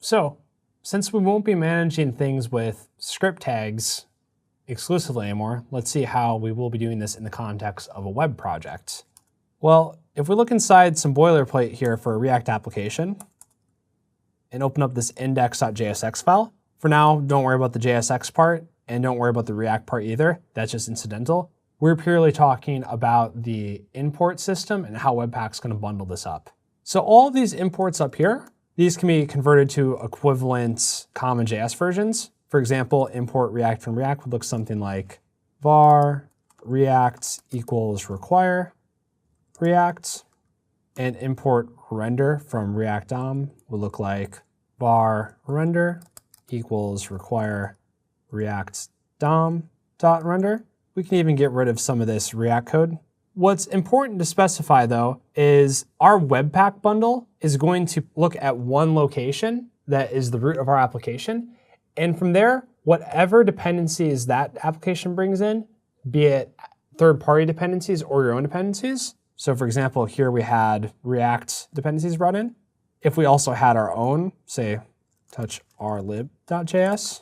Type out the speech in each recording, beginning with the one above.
So since we won't be managing things with script tags exclusively anymore, let's see how we will be doing this in the context of a web project. Well, if we look inside some boilerplate here for a React application and open up this index.jsx file, for now, don't worry about the JSX part and don't worry about the React part either. That's just incidental. We're purely talking about the import system and how Webpack's going to bundle this up. So all of these imports up here, these can be converted to equivalent common JS versions. For example, import React from React would look something like var React equals require React, and import render from React DOM would look like var render equals require React DOM dot render. We can even get rid of some of this React code. What's important to specify though is our Webpack bundle is going to look at one location that is the root of our application. And from there, whatever dependencies that application brings in, be it third-party dependencies or your own dependencies. So for example, here we had React dependencies brought in. If we also had our own, say, touch rlib.js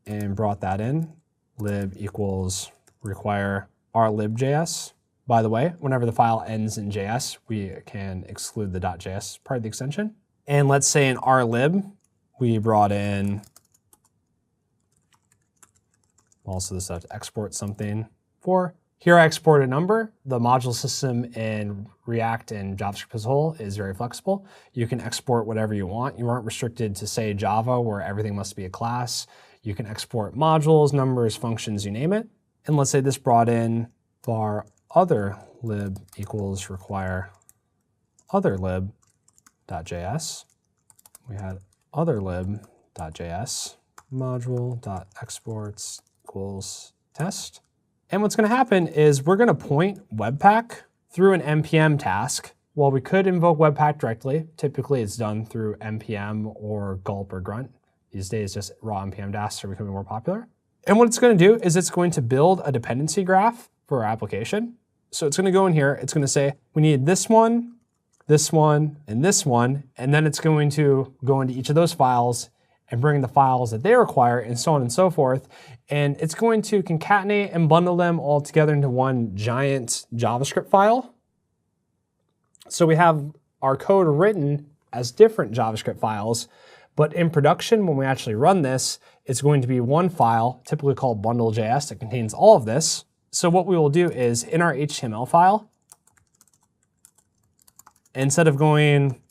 and brought that in, lib equals require rlib.js. By the way, whenever the file ends in JS, we can exclude the .js part of the extension. And let's say in rlib, we brought in, also this stuff to export something for. Here I export a number. The module system in React and JavaScript as a whole is very flexible. You can export whatever you want. You aren't restricted to, say, Java, where everything must be a class. You can export modules, numbers, functions, you name it. And let's say this brought in var other lib equals require other lib.js. We had other lib.js module.exports equals test. And what's going to happen is we're going to point Webpack through an npm task. While we could invoke Webpack directly, typically it's done through npm or gulp or grunt. These days, just raw npm tasks are becoming more popular. And what it's going to do is it's going to build a dependency graph for our application. So it's going to go in here. It's going to say, we need this one, and this one. And then it's going to go into each of those files and bring the files that they require and so on and so forth. And it's going to concatenate and bundle them all together into one giant JavaScript file. So we have our code written as different JavaScript files, but in production, when we actually run this, it's going to be one file, typically called bundle.js, that contains all of this. So what we will do is in our HTML file, instead of going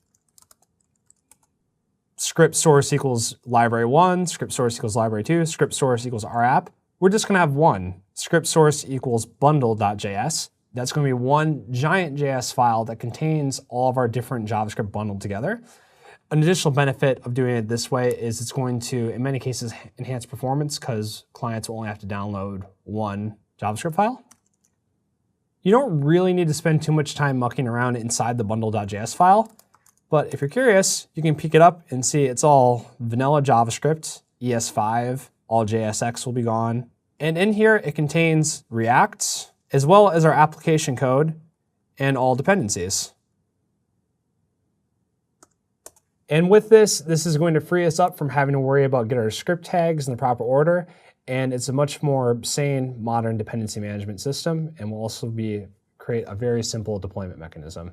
script source equals library 1, script source equals library 2, script source equals our app, we're just going to have one, script source equals bundle.js. That's going to be one giant JS file that contains all of our different JavaScript bundled together. An additional benefit of doing it this way is it's going to, in many cases, enhance performance because clients will only have to download one JavaScript file. You don't really need to spend too much time mucking around inside the bundle.js file. But if you're curious, you can pick it up and see it's all vanilla JavaScript, ES5, all JSX will be gone. And in here, it contains React, as well as our application code and all dependencies. And with this is going to free us up from having to worry about getting our script tags in the proper order. And it's a much more sane, modern dependency management system, and will also create a very simple deployment mechanism.